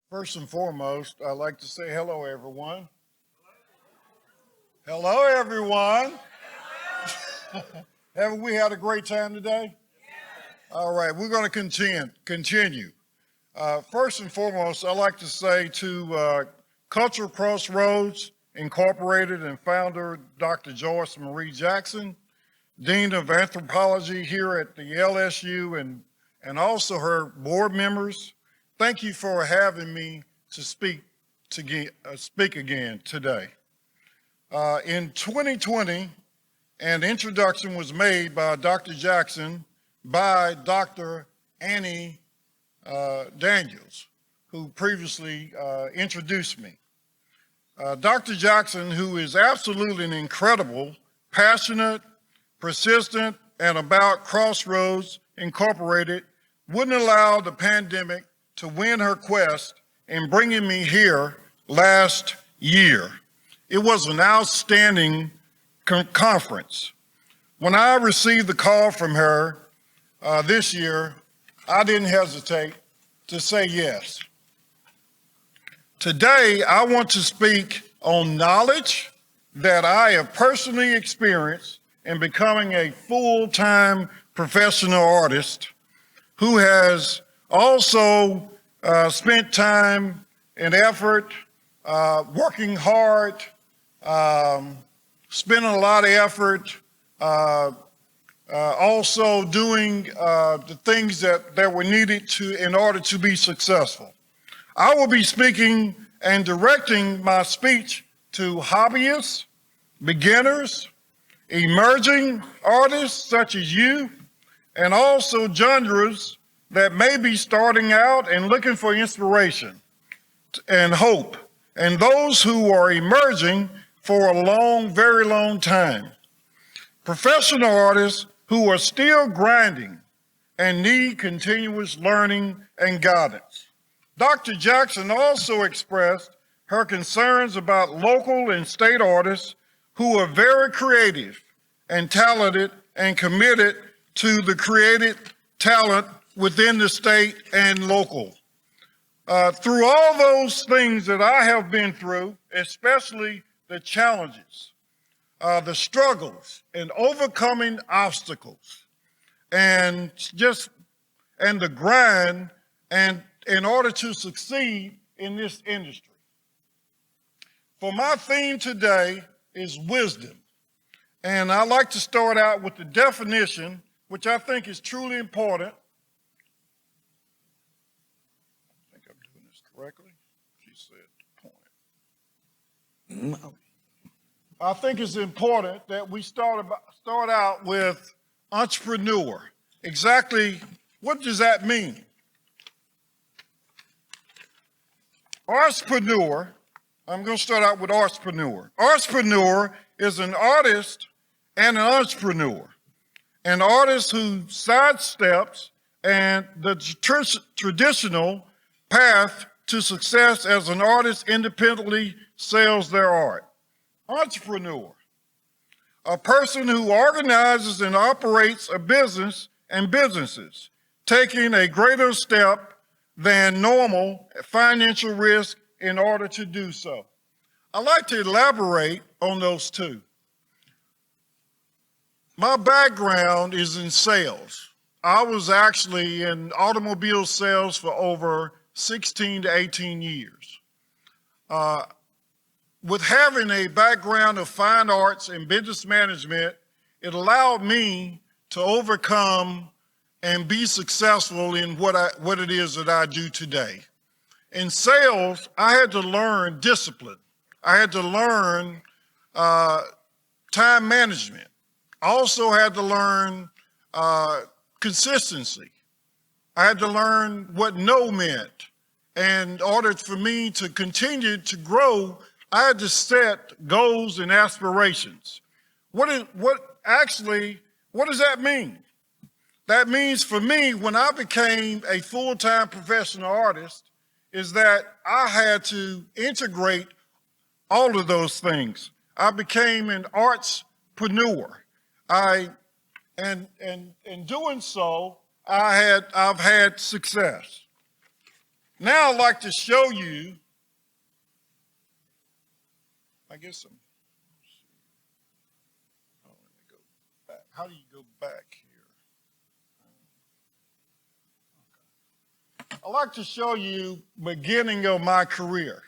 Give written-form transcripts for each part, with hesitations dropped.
First and foremost, I'd like to say hello, everyone. Hello, everyone. Haven't we had a great time today? All right, we're going to continue. First and foremost, I'd like to say to Cultural Crossroads Incorporated and founder Dr. Joyce Marie Jackson, Dean of Anthropology here at the LSU, and also her board members, thank you for having me to speak again today. In 2020, an introduction was made by Dr. Jackson by Dr. Annie Daniels, who previously introduced me. Dr. Jackson, who is absolutely an incredible, passionate, persistent, and about Crossroads Incorporated, wouldn't allow the pandemic to win her quest in bringing me here last year. It was an outstanding conference. When I received the call from her this year, I didn't hesitate to say yes. Today, I want to speak on knowledge that I have personally experienced in becoming a full-time professional artist who has also spent time and effort working hard, spending a lot of effort, also doing the things that were needed in order to be successful. I will be speaking and directing my speech to hobbyists, beginners, emerging artists such as you, and also genres that may be starting out and looking for inspiration and hope, and those who are emerging for a long, very long time. Professional artists who are still grinding and need continuous learning and guidance. Dr. Jackson also expressed her concerns about local and state artists who are very creative and talented and committed to the creative talent within the state and local. Through all those things that I have been through, especially the challenges, the struggles, and overcoming obstacles, and the grind, and in order to succeed in this industry. For my theme today is wisdom. And I like to start out with the definition, which I think is truly important. I think I'm doing this correctly. She said point. I think it's important that we start out with entrepreneur. Exactly what does that mean? Artspreneur, I'm going to start out with artspreneur. Artspreneur is an artist and an entrepreneur, an artist who sidesteps and the traditional path to success as an artist independently sells their art. Entrepreneur, a person who organizes and operates a business and businesses, taking a greater step than normal financial risk in order to do so. I'd like to elaborate on those two. My background is in sales. I was actually in automobile sales for over 16 to 18 years. With having a background of fine arts and business management, it allowed me to overcome and be successful in what it is that I do today. In sales, I had to learn discipline. I had to learn time management. I also had to learn consistency. I had to learn what no meant. And in order for me to continue to grow, I had to set goals and aspirations. What does that mean? That means for me, when I became a full-time professional artist, is that I had to integrate all of those things. I became an artspreneur. In doing so, I've had success. Now I'd like to show you, I guess, let me go back. How do you go back here? I'd like to show you beginning of my career.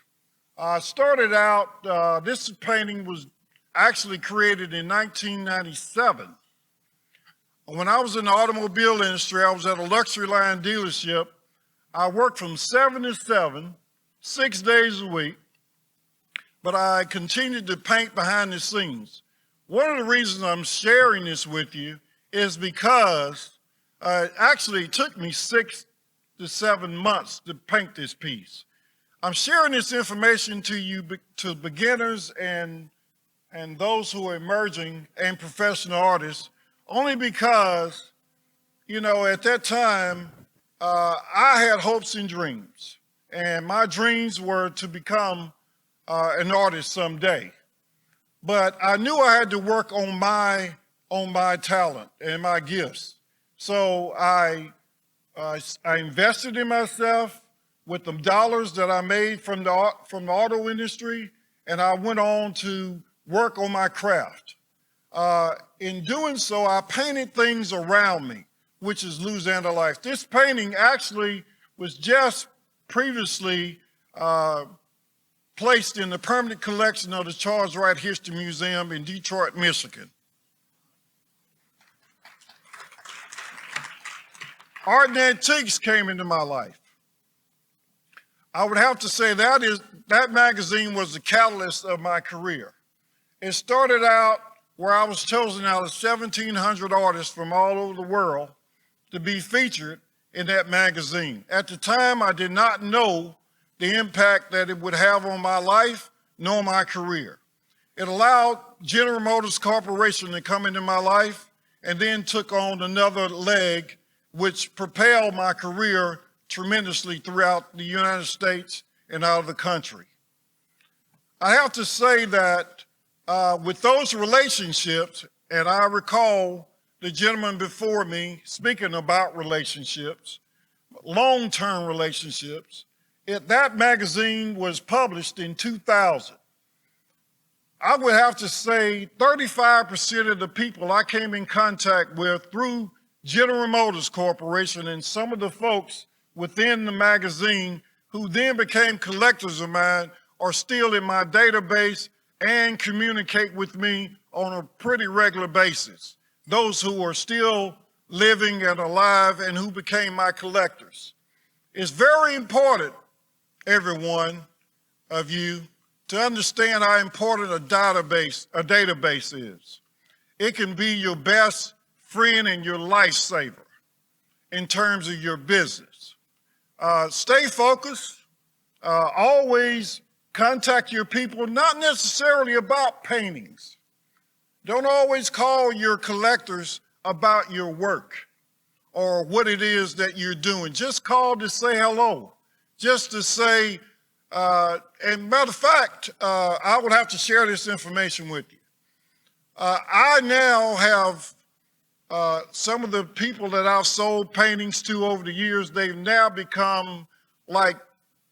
I started out, this painting was actually created in 1997. When I was in the automobile industry, I was at a luxury line dealership. I worked from 7 to 7, 6 days a week, but I continued to paint behind the scenes. One of the reasons I'm sharing this with you is because actually it took me 6 to 7 months to paint this piece. I'm sharing this information to you, to beginners and those who are emerging and professional artists, only because, you know, at that time, I had hopes and dreams, and my dreams were to become an artist someday. But I knew I had to work on my talent and my gifts. So I invested in myself with the dollars that I made from the auto industry, and I went on to work on my craft. In doing so, I painted things around me, which is Louisiana Life. This painting actually was just previously placed in the permanent collection of the Charles Wright History Museum in Detroit, Michigan. Art and Antiques came into my life. I would have to say that magazine was the catalyst of my career. It started out where I was chosen out of 1,700 artists from all over the world to be featured in that magazine. At the time, I did not know the impact that it would have on my life nor my career. It allowed General Motors Corporation to come into my life and then took on another leg, which propelled my career tremendously throughout the United States and out of the country. I have to say that with those relationships, and I recall the gentleman before me speaking about relationships, long-term relationships, that magazine was published in 2000. I would have to say 35% of the people I came in contact with through General Motors Corporation and some of the folks within the magazine who then became collectors of mine are still in my database and communicate with me on a pretty regular basis. Those who are still living and alive and who became my collectors. It's very important, everyone of you, to understand how important a database is. It can be your best friend and your lifesaver in terms of your business. Stay focused, always contact your people, not necessarily about paintings. Don't always call your collectors about your work or what it is that you're doing. Just call to say hello, just to say, and matter of fact, I would have to share this information with you. I now have some of the people that I've sold paintings to over the years, they've now become like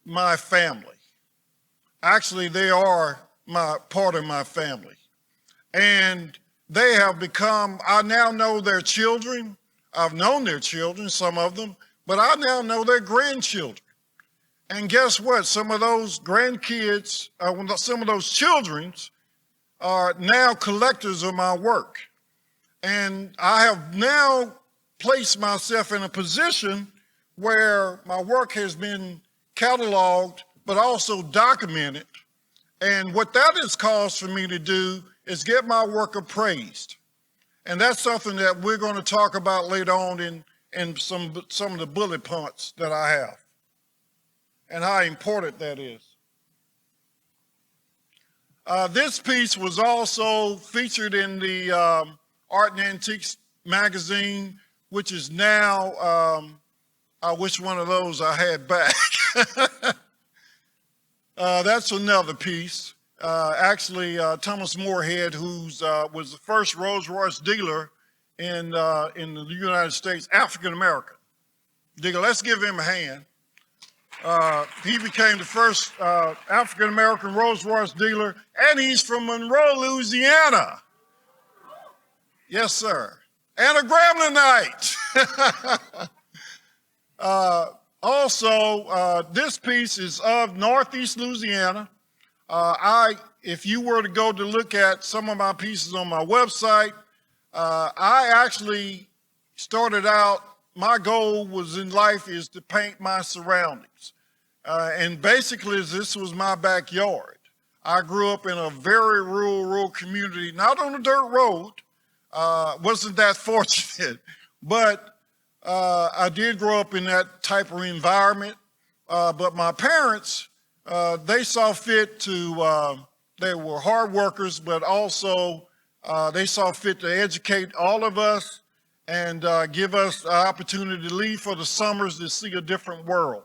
my family. Actually, they are part of my family. And they have become, I now know their children. I've known their children, some of them, but I now know their grandchildren. And guess what? Some of those grandkids, some of those children are now collectors of my work. And I have now placed myself in a position where my work has been cataloged, but also documented. And what that has caused for me to do is get my work appraised. And that's something that we're going to talk about later on in some of the bullet points that I have and how important that is. This piece was also featured in the Art and Antiques magazine, which is now, I wish one of those I had back. That's another piece. Actually, Thomas Moorhead, who was the first Rolls-Royce dealer in the United States, African-American dealer. Let's give him a hand. He became the first African-American Rolls Royce dealer, and he's from Monroe, Louisiana. Yes, sir. And a Gramblinite. Also, this piece is of Northeast Louisiana. If you were to go to look at some of my pieces on my website, I actually started out, my goal was in life is to paint my surroundings. And basically this was my backyard. I grew up in a very rural community, not on a dirt road, wasn't that fortunate, but I did grow up in that type of environment. But my parents, they saw fit to, they were hard workers, but also they saw fit to educate all of us and give us the opportunity to leave for the summers to see a different world.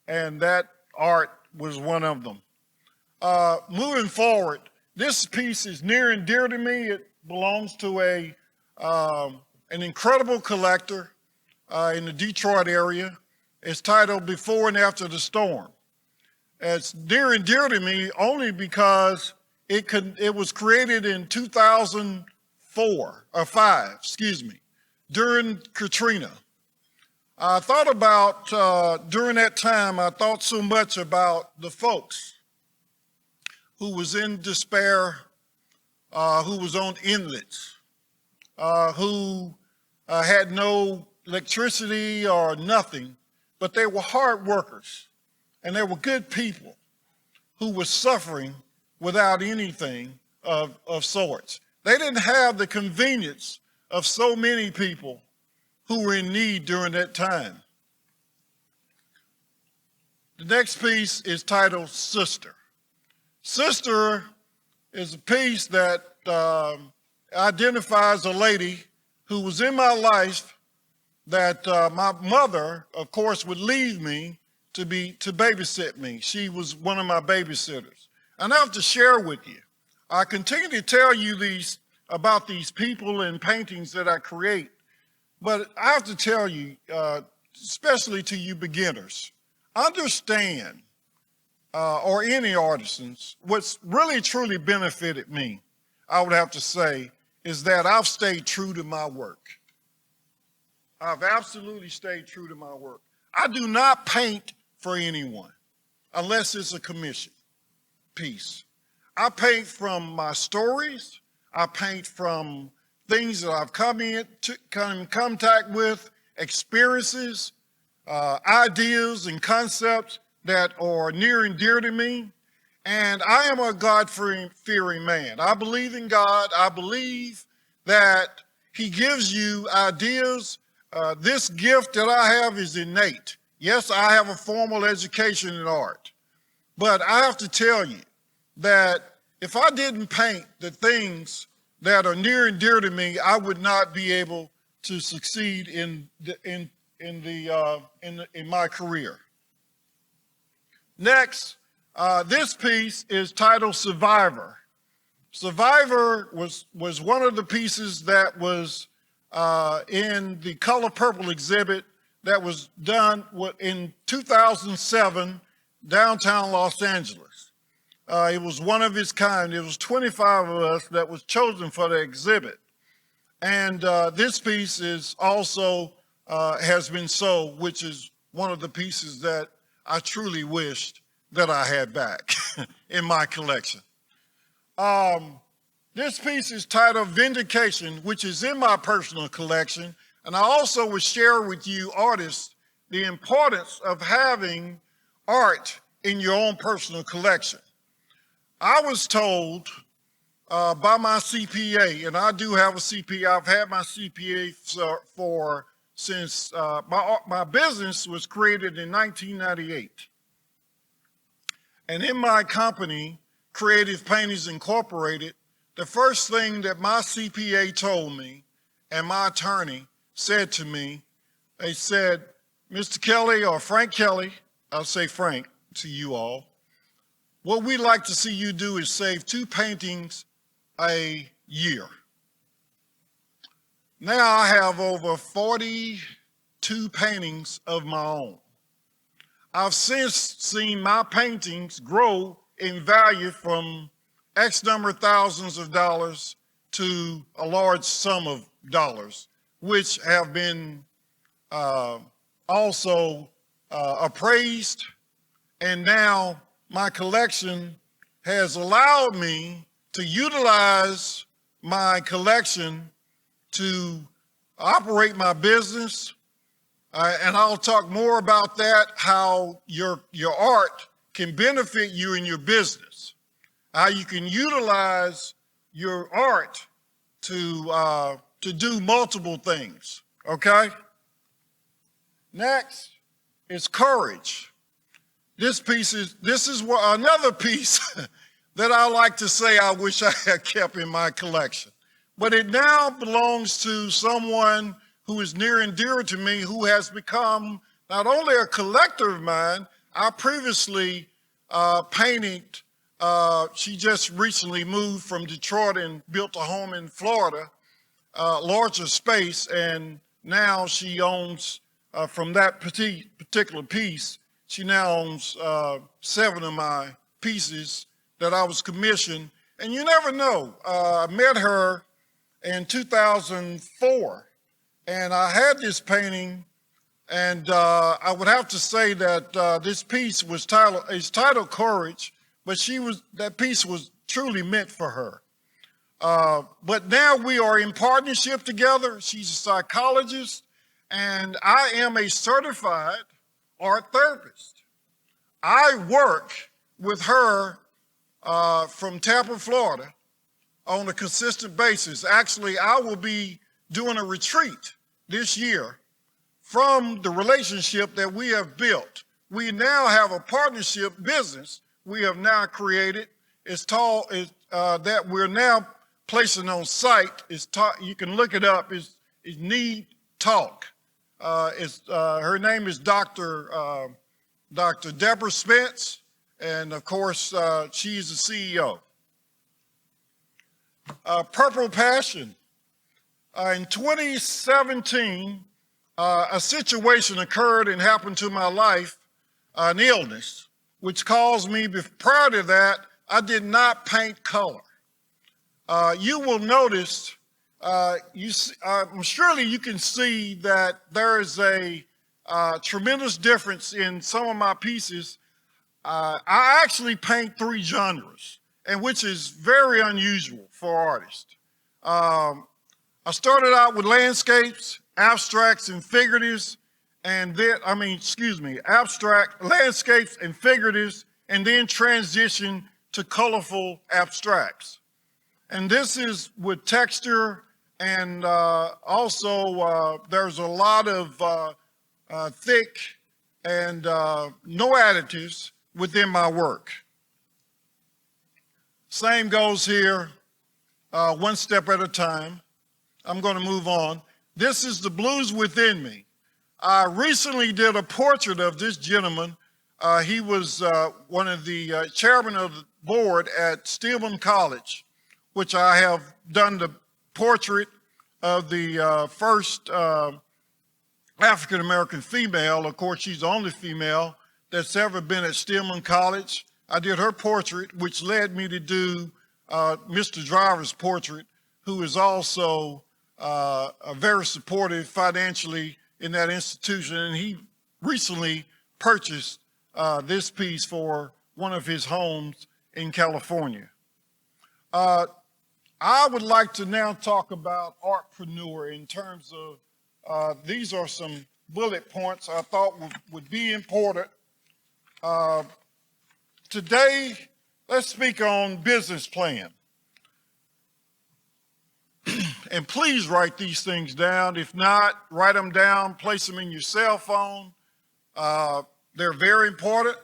And that art was one of them. Moving forward, this piece is near and dear to me. It belongs to an incredible collector in the Detroit area. It's titled Before and After the Storm. It's near and dear to me only because it was created in 2004 or 5, excuse me, during Katrina. I thought about, during that time, I thought so much about the folks who was in despair, who was on inlets, who had no electricity or nothing, but they were hard workers and they were good people who were suffering without anything of sorts. They didn't have the convenience of so many people who were in need during that time. The next piece is titled Sister. Sister is a piece that identifies a lady who was in my life that my mother, of course, would leave me to babysit me. She was one of my babysitters. And I have to share with you, I continue to tell you about these people and paintings that I create, but I have to tell you, especially to you beginners, understand, or any artisans, what's really truly benefited me, I would have to say, is that I've stayed true to my work. I've absolutely stayed true to my work. I do not paint for anyone unless it's a commission piece. I paint from my stories. I paint from things that I've come in contact with, experiences, ideas and concepts that are near and dear to me. And I am a God-fearing man. I believe in God. I believe that He gives you ideas. This gift that I have is innate. Yes, I have a formal education in art, but I have to tell you that if I didn't paint the things that are near and dear to me, I would not be able to succeed in my career. Next, this piece is titled Survivor. Survivor was one of the pieces that was in the Color Purple exhibit that was done in 2007, downtown Los Angeles. It was one of its kind. It was 25 of us that was chosen for the exhibit. And this piece is also has been sold, which is one of the pieces that I truly wished that I had back in my collection. This piece is titled Vindication, which is in my personal collection. And I also will share with you artists the importance of having art in your own personal collection. I was told by my CPA, and I do have a CPA, I've had my CPA since my business was created in 1998. And in my company, Creative Paintings Incorporated, the first thing that my CPA told me and my attorney said to me, they said, Mr. Kelly or Frank Kelly, I'll say Frank to you all, what we'd like to see you do is save 2 paintings a year. Now I have over 42 paintings of my own. I've since seen my paintings grow in value from X number of thousands of dollars to a large sum of dollars, which have been also appraised. And now my collection has allowed me to utilize my collection to operate my business. And I'll talk more about that, how your art can benefit you in your business, how you can utilize your art to do multiple things, okay? Next is courage. This is another piece that I like to say I wish I had kept in my collection. But it now belongs to someone who is near and dear to me, who has become not only a collector of mine. I previously painted, she just recently moved from Detroit and built a home in Florida, larger space, and now she owns, from that particular piece, she now owns 7 of my pieces that I was commissioned. And you never know, I met her in 2004, and I had this painting, and I would have to say that this piece was titled Courage, but that piece was truly meant for her. But now we are in partnership together. She's a psychologist, and I am a certified art therapist. I work with her from Tampa, Florida, on a consistent basis. Actually, I will be doing a retreat this year from the relationship that we have built. We now have a partnership business we have now created. That we're now placing on site. You can look it up. It's Need Talk. Her name is Dr. Deborah Spence, and of course, she's the CEO. Purple Passion. In 2017, a situation occurred and happened to my life, an illness, which caused me, prior to that, I did not paint color. You will notice, surely you can see that there is a tremendous difference in some of my pieces. I actually paint 3 genres, and which is very unusual for artists. I started out with landscapes, abstracts, and figuratives, abstract, landscapes, and figuratives, and then transition to colorful abstracts. And this is with texture, and also there's a lot of thick and no additives within my work. Same goes here, one step at a time. I'm going to move on. This is the blues within me. I recently did a portrait of this gentleman. He was one of the chairman of the board at Stillman College, which I have done the portrait of the first African-American female. Of course, she's the only female that's ever been at Stillman College. I did her portrait, which led me to do Mr. Driver's portrait, who is also very supportive financially in that institution. And he recently purchased this piece for one of his homes in California. I would like to now talk about Artpreneur in terms of, these are some bullet points I thought would be important. Today, let's speak on business plan. And please write these things down. If not, write them down, place them in your cell phone. They're very important.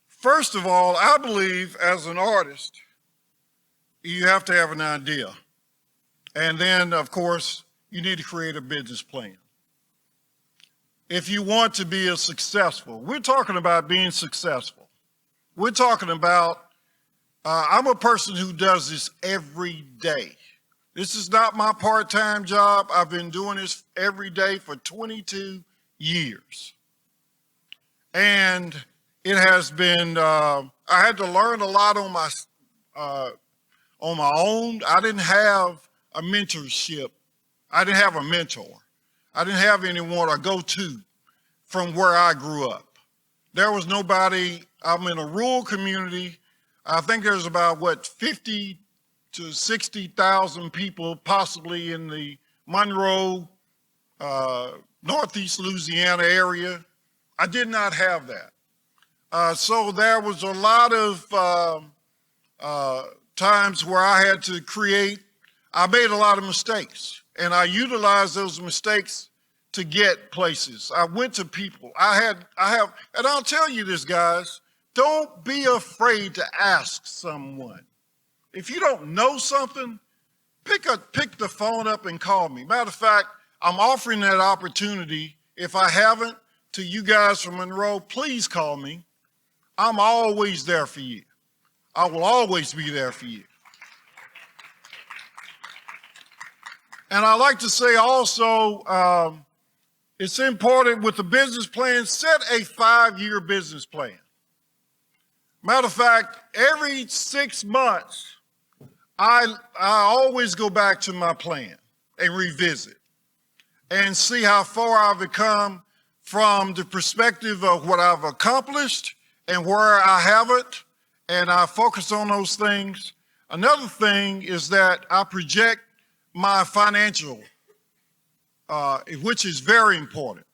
First of all, I believe as an artist, you have to have an idea. And then, of course, you need to create a business plan. If you want to be successful, we're talking about being successful. We're talking about, I'm a person who does this every day. This is not my part-time job. I've been doing this every day for 22 years. And it has been, I had to learn a lot on my own. I didn't have a mentorship. I didn't have a mentor. I didn't have anyone to go to from where I grew up. There was nobody. I'm in a rural community. I think there's about, 50 to 60,000 people possibly in the Monroe, Northeast Louisiana area. I did not have that. So there was a lot of times where I had to I made a lot of mistakes, and I utilized those mistakes to get places. I went to people. And I'll tell you this, guys, don't be afraid to ask someone. If you don't know something, pick the phone up and call me. Matter of fact, I'm offering that opportunity. If I haven't, to you guys from Monroe, please call me. I'm always there for you. I will always be there for you. And I like to say also, it's important with the business plan, set a 5-year business plan. Matter of fact, every 6 months, I always go back to my plan and revisit and see how far I've come from the perspective of what I've accomplished and where I haven't, and I focus on those things. Another thing is that I project my financial, which is very important,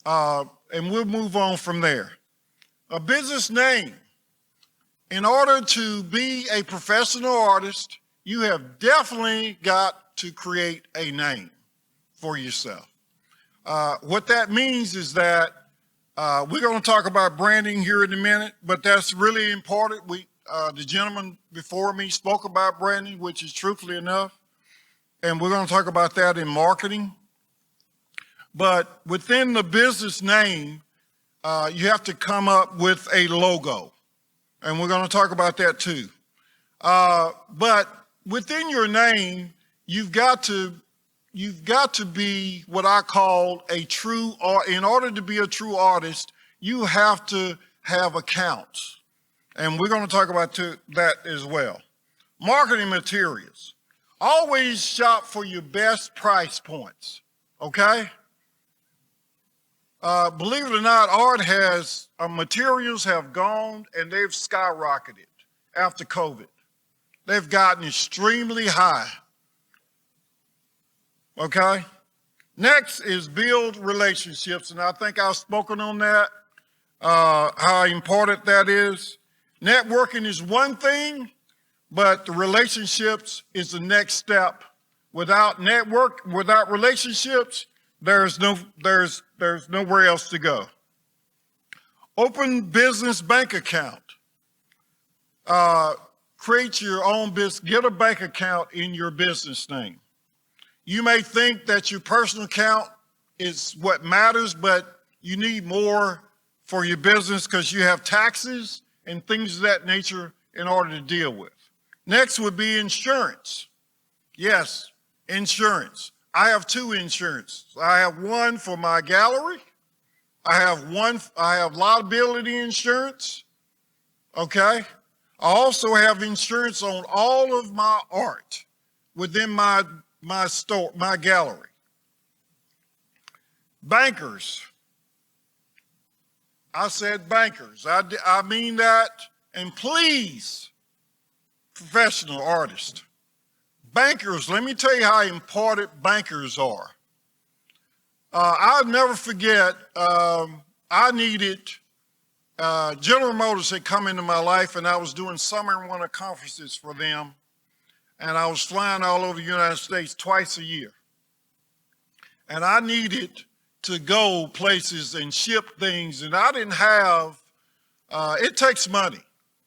and we'll move on from there. A business name. In order to be a professional artist, you have definitely got to create a name for yourself. What that means is that we're going to talk about branding here in a minute, but that's really important. The gentleman before me spoke about branding, which is truthfully enough, and we're going to talk about that in marketing. But within the business name, you have to come up with a logo. And we're going to talk about that too. But within your name, you've got to be what I call in order to be a true artist, you have to have accounts. And we're going to talk about that as well. Marketing materials. Always shop for your best price points, okay? Believe it or not, materials have gone and they've skyrocketed after COVID. They've gotten extremely high. Okay? Next is build relationships, and I think I've spoken on that, how important that is. Networking is one thing, but the relationships is the next step. Without relationships, there's nowhere else to go. Open business bank account. Create your own business. Get a bank account in your business name. You may think that your personal account is what matters, but you need more for your business because you have taxes and things of that nature in order to deal with. Next would be insurance. Yes, insurance. I have 2 insurances. I have one for my gallery. I have liability insurance. Okay. I also have insurance on all of my art within my store, my gallery. Bankers. I said bankers. I mean that. And please, professional artists. Bankers, let me tell you how important bankers are. I'll never forget, I needed, General Motors had come into my life and I was doing summer and winter conferences for them. And I was flying all over the United States twice a year. And I needed to go places and ship things. And I didn't have, it takes money.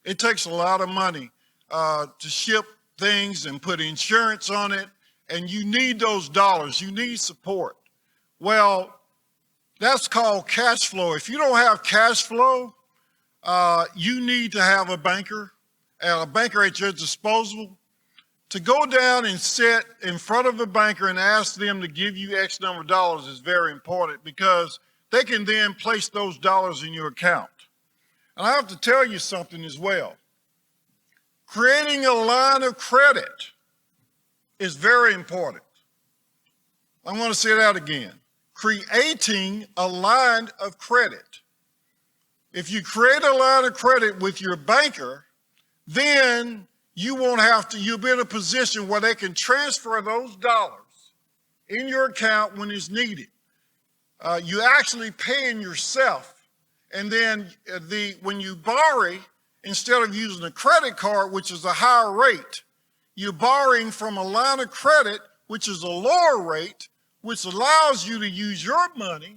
It takes a lot of money to ship things and put insurance on it. And you need those dollars. You need support. Well, that's called cash flow. If you don't have cash flow, you need to have a banker at your disposal To go down and sit in front of a banker and ask them to give you X number of dollars is very important because they can then place those dollars in your account. And I have to tell you something as well. Creating a line of credit is very important. I'm going to say that again. Creating a line of credit. If you create a line of credit with your banker, then you'll be in a position where they can transfer those dollars in your account when it's needed. You actually paying yourself, and then when you borrow, instead of using a credit card, which is a higher rate, you're borrowing from a line of credit, which is a lower rate, which allows you to use your money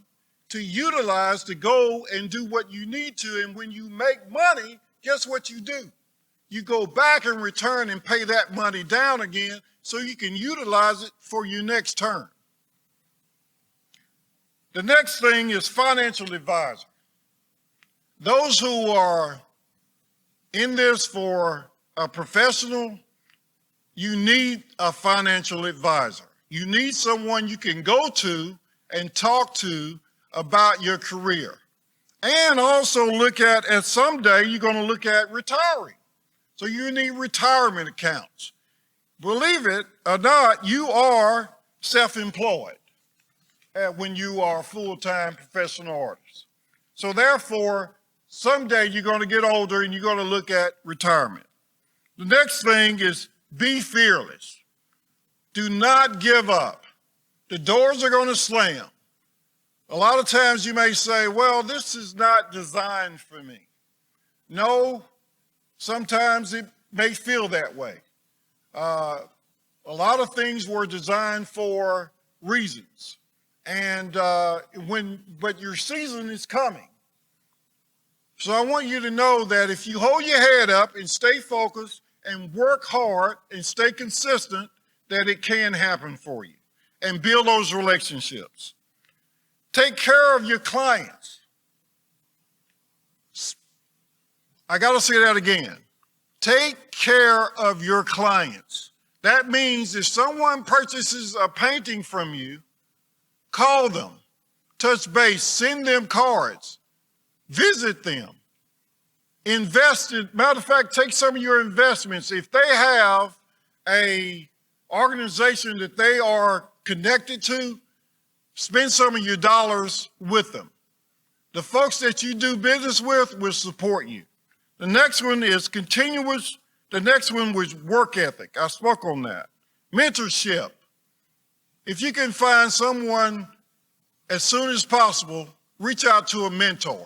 to utilize to go and do what you need to. And when you make money, guess what you do? You go back and return and pay that money down again so you can utilize it for your next term. The next thing is financial advisor. Those who are in this for a professional, you need a financial advisor. You need someone you can go to and talk to about your career. And also look at someday you're going to look at retiring. So you need retirement accounts. Believe it or not, you are self-employed when you are a full-time professional artist. So therefore, someday you're going to get older and you're going to look at retirement. The next thing is be fearless. Do not give up. The doors are going to slam. A lot of times you may say, well, this is not designed for me. No. Sometimes it may feel that way. A lot of things were designed for reasons. And but your season is coming. So I want you to know that if you hold your head up and stay focused and work hard and stay consistent, that it can happen for you. And build those relationships. Take care of your clients. I got to say that again. Take care of your clients. That means if someone purchases a painting from you, call them, touch base, send them cards, visit them, invest in, matter of fact, take some of your investments. If they have a organization that they are connected to, spend some of your dollars with them. The folks that you do business with will support you. The next one is continuous. The next one was work ethic. I spoke on that. Mentorship. If you can find someone as soon as possible, reach out to a mentor.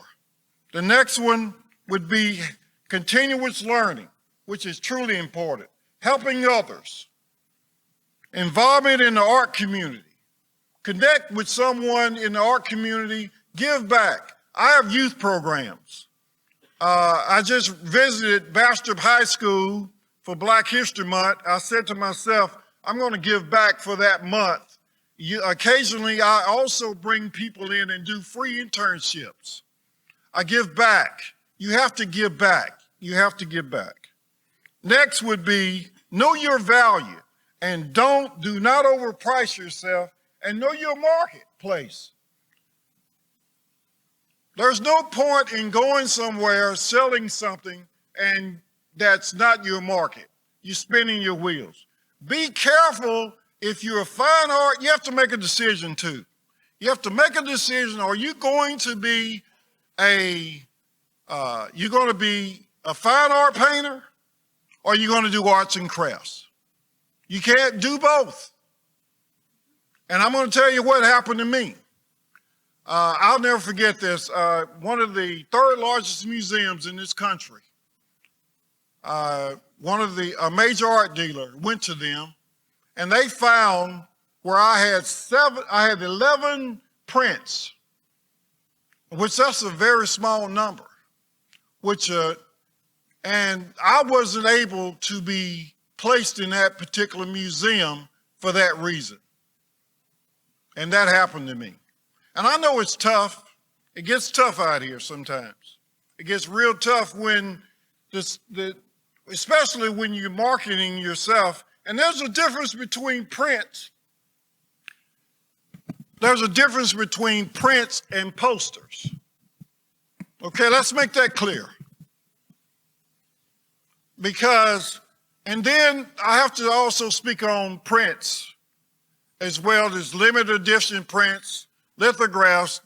The next one would be continuous learning, which is truly important. Helping others. Involvement in the art community. Connect with someone in the art community. Give back. I have youth programs. I just visited Bastrop High School for Black History Month. I said to myself, I'm going to give back for that month. Occasionally, I also bring people in and do free internships. I give back. You have to give back. You have to give back. Next would be know your value and do not overprice yourself and know your marketplace. There's no point in going somewhere, selling something, and that's not your market. You're spinning your wheels. Be careful. If you're a fine art, you have to make a decision too. You have to make a decision. Are you going to be a fine art painter, or are you going to do arts and crafts? You can't do both. And I'm going to tell you what happened to me. I'll never forget this. One of the third largest museums in this country, a major art dealer went to them, and they found where I had 11 prints, which that's a very small number, and I wasn't able to be placed in that particular museum for that reason. And that happened to me. And I know it's tough. It gets tough out here sometimes. It gets real tough when especially when you're marketing yourself And there's a difference between prints. There's a difference between prints and posters. Okay, let's make that clear. Because, and then I have to also speak on prints as well as limited edition prints, lithographs,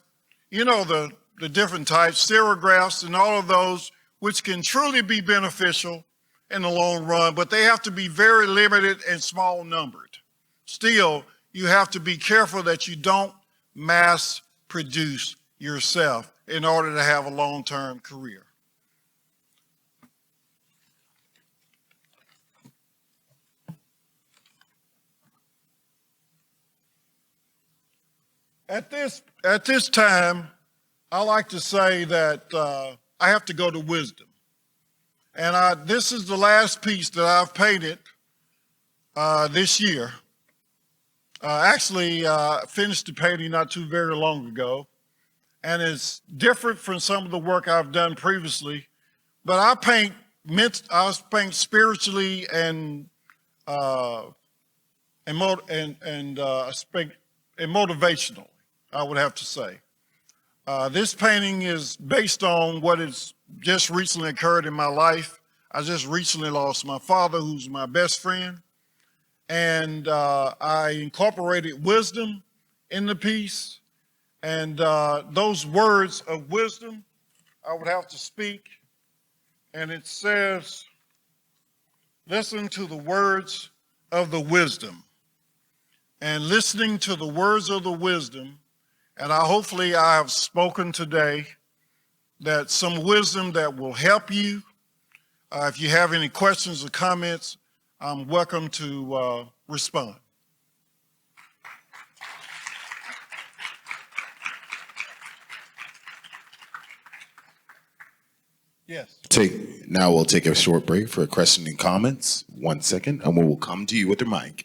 you know, the different types, serigraphs and all of those, which can truly be beneficial in the long run, but they have to be very limited and small numbered. Still, you have to be careful that you don't mass produce yourself in order to have a long-term career. At this time, I like to say that I have to go to wisdom. And this is the last piece that I've painted this year. Actually, finished the painting not too very long ago. And it's different from some of the work I've done previously. But I paint spiritually and motivational, I would have to say. This painting is based on what has just recently occurred in my life. I just recently lost my father, who's my best friend. And I incorporated wisdom in the piece. And those words of wisdom, I would have to speak. And it says, listen to the words of the wisdom. And listening to the words of the wisdom, and hopefully I have spoken today that some wisdom that will help you. If you have any questions or comments, I'm welcome to respond. Yes. Now we'll take a short break for questions and comments. 1 second, and we will come to you with the mic.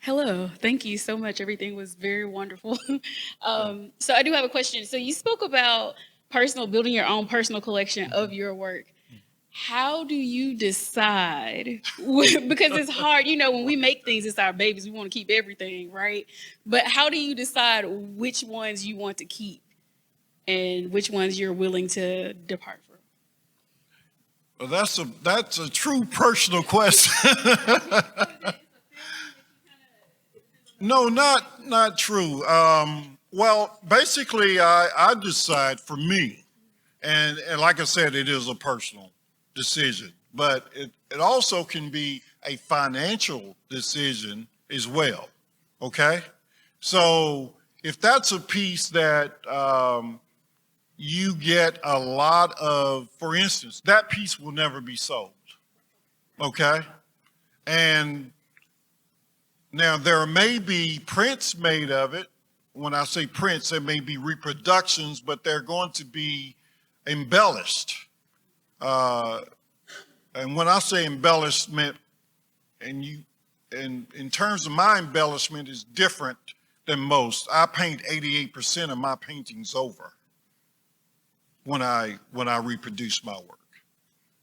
Hello, thank you so much. Everything was very wonderful. So I do have a question. So you spoke about building your own personal collection of your work. How do you decide? Because it's hard, you know, when we make things, it's our babies. We want to keep everything, right? But how do you decide which ones you want to keep and which ones you're willing to depart from? Well, that's a true personal question. No, not true. Well, basically, I decide for me, and like I said, it is a personal decision, but it also can be a financial decision as well, okay? So if that's a piece that you get a lot of, for instance, that piece will never be sold, okay? And now, there may be prints made of it. When I say prints, there may be reproductions, but they're going to be embellished. And when I say embellishment, and in terms of my embellishment is different than most. I paint 88% of my paintings over when I reproduce my work.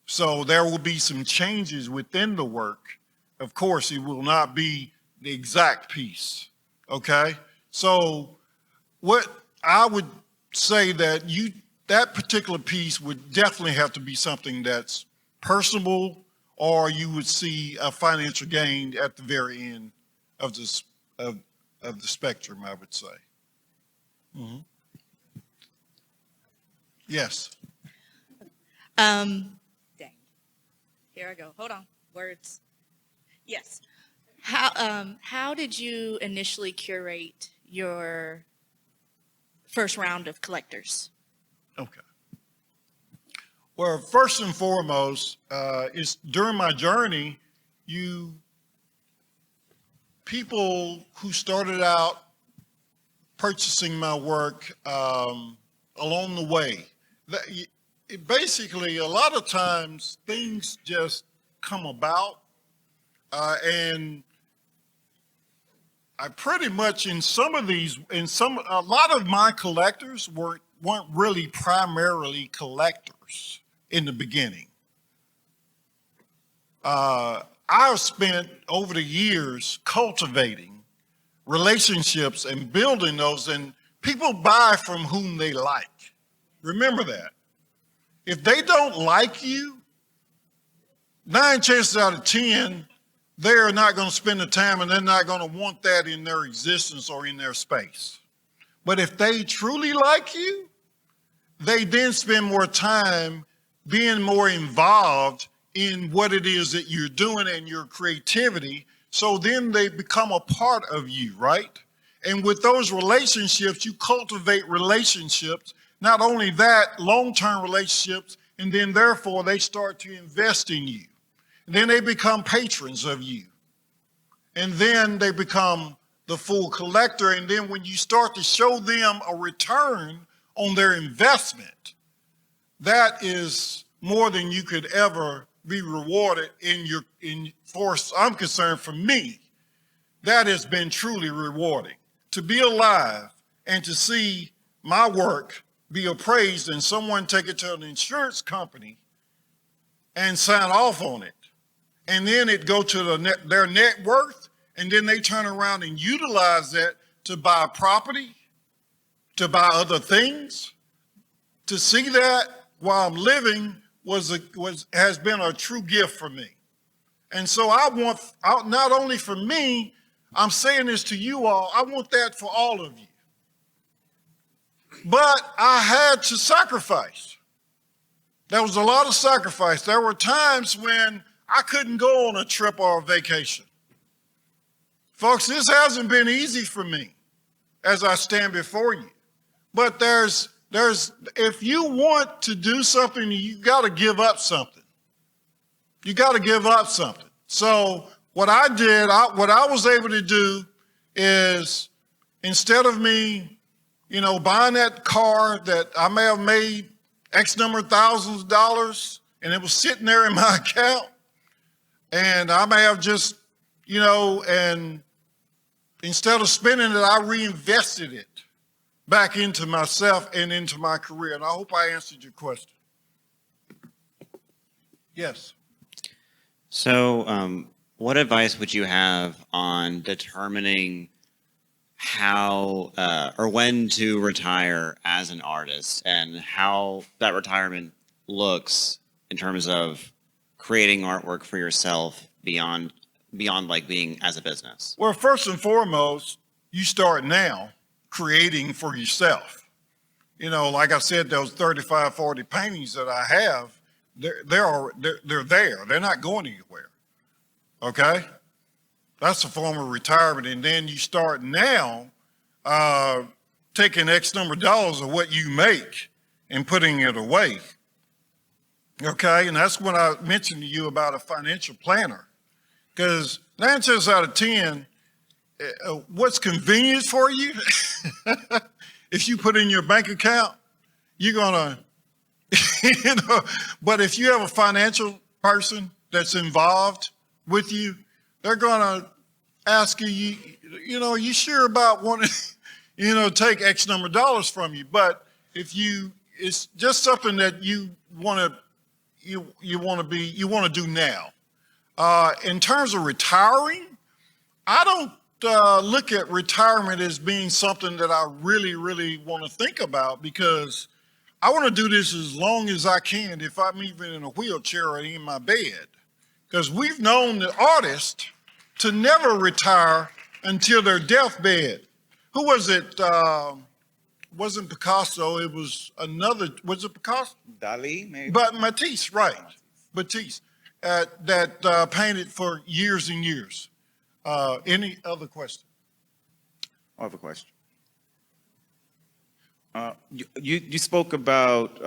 So there will be some changes within the work. Of course, it will not be the exact piece, okay? So what I would say that particular piece would definitely have to be something that's personable, or you would see a financial gain at the very end of the spectrum, I would say. Mm-hmm. Yes. Dang. Here I go. Hold on. Words. Yes. How did you initially curate your first round of collectors? Okay. Well, first and foremost, is during my journey, people who started out purchasing my work along the way, basically a lot of times things just come about. And I pretty much a lot of my collectors weren't really primarily collectors in the beginning. I've spent over the years cultivating relationships and building those, and people buy from whom they like. Remember that. If they don't like you, 9 chances out of 10, they're not going to spend the time and they're not going to want that in their existence or in their space. But if they truly like you, they then spend more time being more involved in what it is that you're doing and your creativity. So then they become a part of you, right? And with those relationships, you cultivate relationships. Not only that, long-term relationships, and then therefore they start to invest in you. And then they become patrons of you. And then they become the full collector. And then when you start to show them a return on their investment, that is more than you could ever be rewarded I'm concerned, for me, that has been truly rewarding. To be alive and to see my work be appraised and someone take it to an insurance company and sign off on it. And then it go to their net worth, and then they turn around and utilize that to buy property, to buy other things. To see that while I'm living has been a true gift for me. And so not only for me, I'm saying this to you all, I want that for all of you. But I had to sacrifice. There was a lot of sacrifice. There were times when I couldn't go on a trip or a vacation. Folks, this hasn't been easy for me as I stand before you. But if you want to do something, you got to give up something. You got to give up something. So what I did, what I was able to do is, instead of me, buying that car that I may have made X number of thousands of dollars and it was sitting there in my account, and I may have just, and instead of spending it, I reinvested it back into myself and into my career. And I hope I answered your question. Yes. So, what advice would you have on determining how or when to retire as an artist, and how that retirement looks in terms of creating artwork for yourself beyond like being as a business? Well, first and foremost, you start now creating for yourself. Like I said, those 35, 40 paintings that I have, they're there. They're not going anywhere. Okay? That's a form of retirement. And then you start now taking X number of dollars of what you make and putting it away. Okay? And that's when I mentioned to you about a financial planner. Because 9 times out of 10, what's convenient for you, if you put in your bank account, you're going to, but if you have a financial person that's involved with you, they're going to ask you, you sure about wanting, take X number of dollars from you. But it's just something that you want to do now. In terms of retiring, I don't look at retirement as being something that I really, really want to think about, because I want to do this as long as I can, if I'm even in a wheelchair or in my bed. Because we've known the artists to never retire until their deathbed. Who was it? Wasn't Picasso, it was was it Picasso? Dali, maybe. But Matisse, right. Matisse, that painted for years and years. Any other question? I have a question. You spoke about,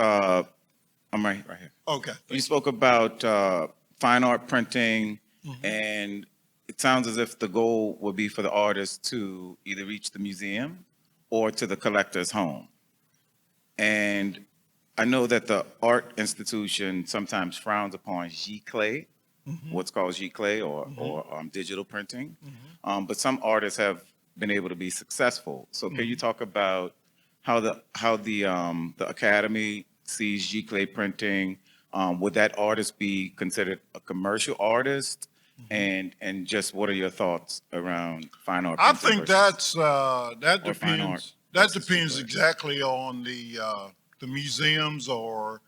I'm right here. Okay. You spoke about fine art printing, and it sounds as if the goal would be for the artist to either reach the museum or to the collector's home. And I know that the art institution sometimes frowns upon giclée, what's called Giclée or digital printing. But some artists have been able to be successful. So can you talk about how the Academy sees Giclée printing? Would that artist be considered a commercial artist? And just what are your thoughts around fine art? I printing think versus- that or fine art depends. That versus depends Giclée? exactly on the museums or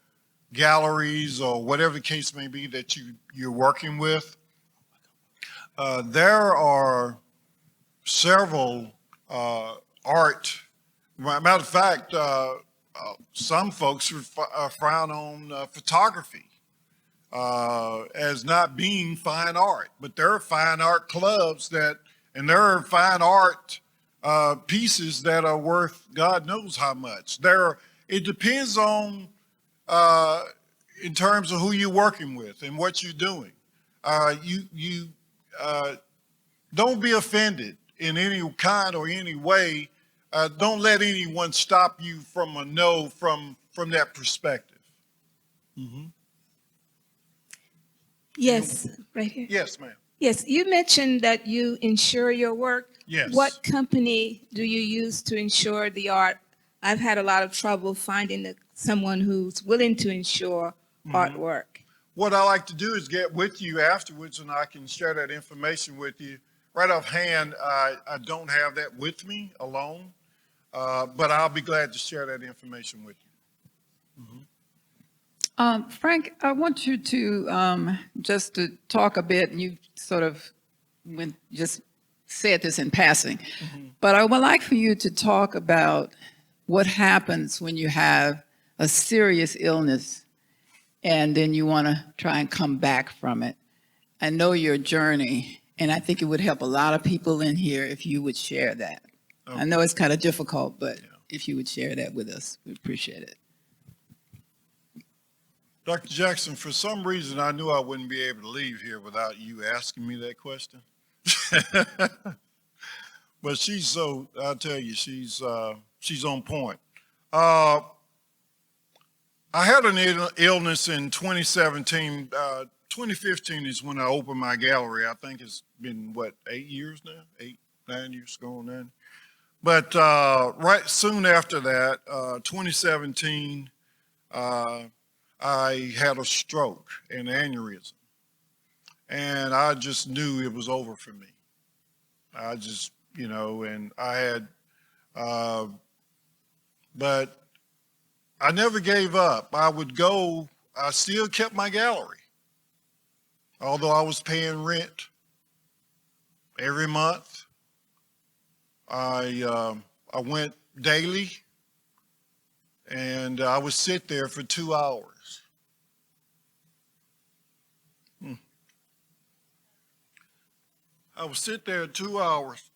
galleries or whatever the case may be that you're working with. There are several art. Matter of fact, some folks frown on photography as not being fine art, but there are fine art clubs and there are fine art pieces that are worth God knows how much. It depends on in terms of who you're working with and what you're doing. You don't be offended in any kind or any way. Don't let anyone stop you from a no from that perspective. Yes, right here. Yes, ma'am. Yes, you mentioned that you insure your work. Yes. What company do you use to insure the art? I've had a lot of trouble finding someone who's willing to insure artwork. What I like to do is get with you afterwards and I can share that information with you. Right offhand, I don't have that with me alone, but I'll be glad to share that information with you. Frank, I want you to just to talk a bit, and you sort of just said this in passing, but I would like for you to talk about what happens when you have a serious illness and then you want to try and come back from it. I know your journey, and I think it would help a lot of people in here if you would share that. I know it's kind of difficult, but if you would share that with us, we appreciate it. Dr. Jackson, for some reason, I knew I wouldn't be able to leave here without you asking me that question. But I'll tell you, she's on point. I had an illness in 2017. 2015 is when I opened my gallery. I think it's been, 8 years now? 8, 9 years going on. But right soon after that, 2017, I had a stroke, an aneurysm, and I just knew it was over for me. I just, and I had, but I never gave up. I still kept my gallery, although I was paying rent every month. I went daily, and I would sit there for 2 hours. I would sit there 2 hours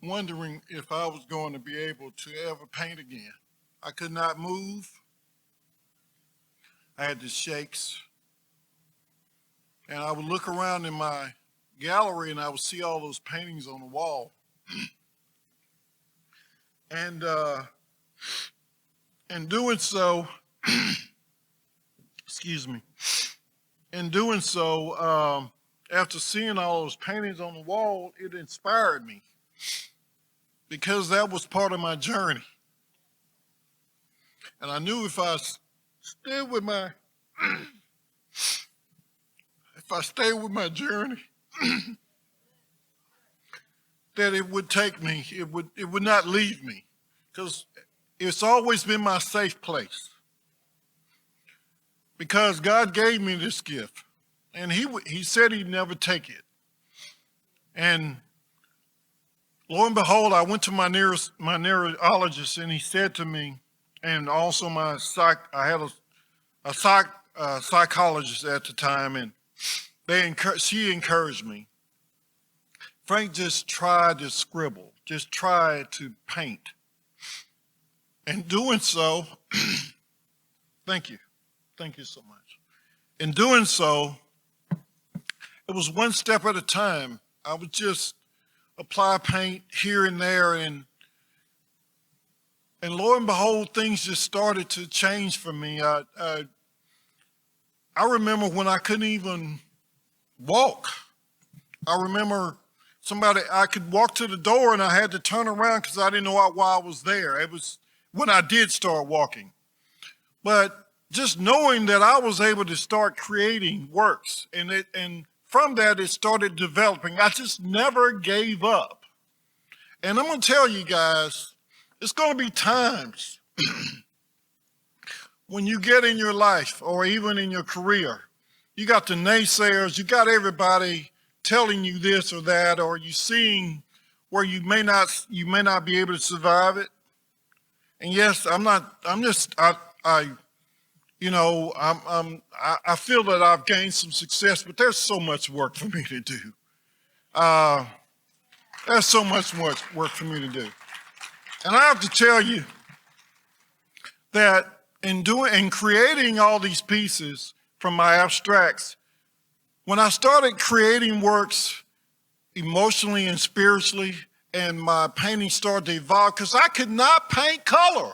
wondering if I was going to be able to ever paint again. I could not move. I had the shakes. And I would look around in my gallery and I would see all those paintings on the wall. And in doing so, excuse me, in doing so, after seeing all those paintings on the wall, it inspired me because that was part of my journey. And I knew if I stayed with my, journey, that it would take me, it would not leave me, because it's always been my safe place. Because God gave me this gift, and he said he'd never take it. And lo and behold, I went to my neurologist, and he said to me, and also I had a psychologist at the time, and she encouraged me. Frank, just try to scribble, just try to paint. In doing so, thank you so much. In doing so, it was one step at a time. I would just apply paint here and there, and lo and behold, things just started to change for me. I remember when I couldn't even walk. I remember I could walk to the door and I had to turn around because I didn't know why I was there. It was when I did start walking. But just knowing that I was able to start creating works, and from that it started developing. I just never gave up. And I'm going to tell you guys, it's going to be times when you get in your life or even in your career, you got the naysayers, you got everybody telling you this or that, or you seeing where you may not be able to survive it. And yes, I feel that I've gained some success, but there's so much work for me to do. There's so much more work for me to do. And I have to tell you that in creating all these pieces from my abstracts, when I started creating works emotionally and spiritually, and my painting started to evolve, because I could not paint color.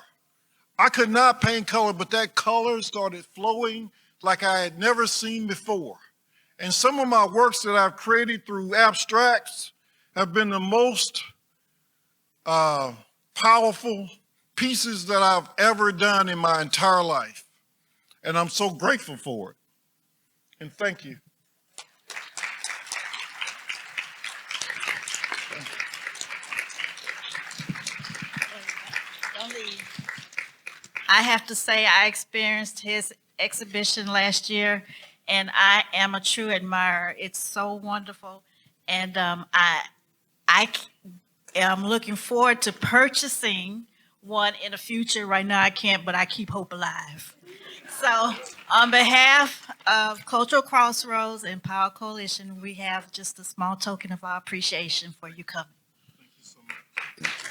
I could not paint color, but that color started flowing like I had never seen before. And some of my works that I've created through abstracts have been the most powerful pieces that I've ever done in my entire life. And I'm so grateful for it. And thank you. Don't leave. I have to say, I experienced his exhibition last year, and I am a true admirer. It's so wonderful, and I am looking forward to purchasing one in the future. Right now, I can't, but I keep hope alive. So, on behalf of Cultural Crossroads and Power Coalition, we have just a small token of our appreciation for you coming. Thank you so much.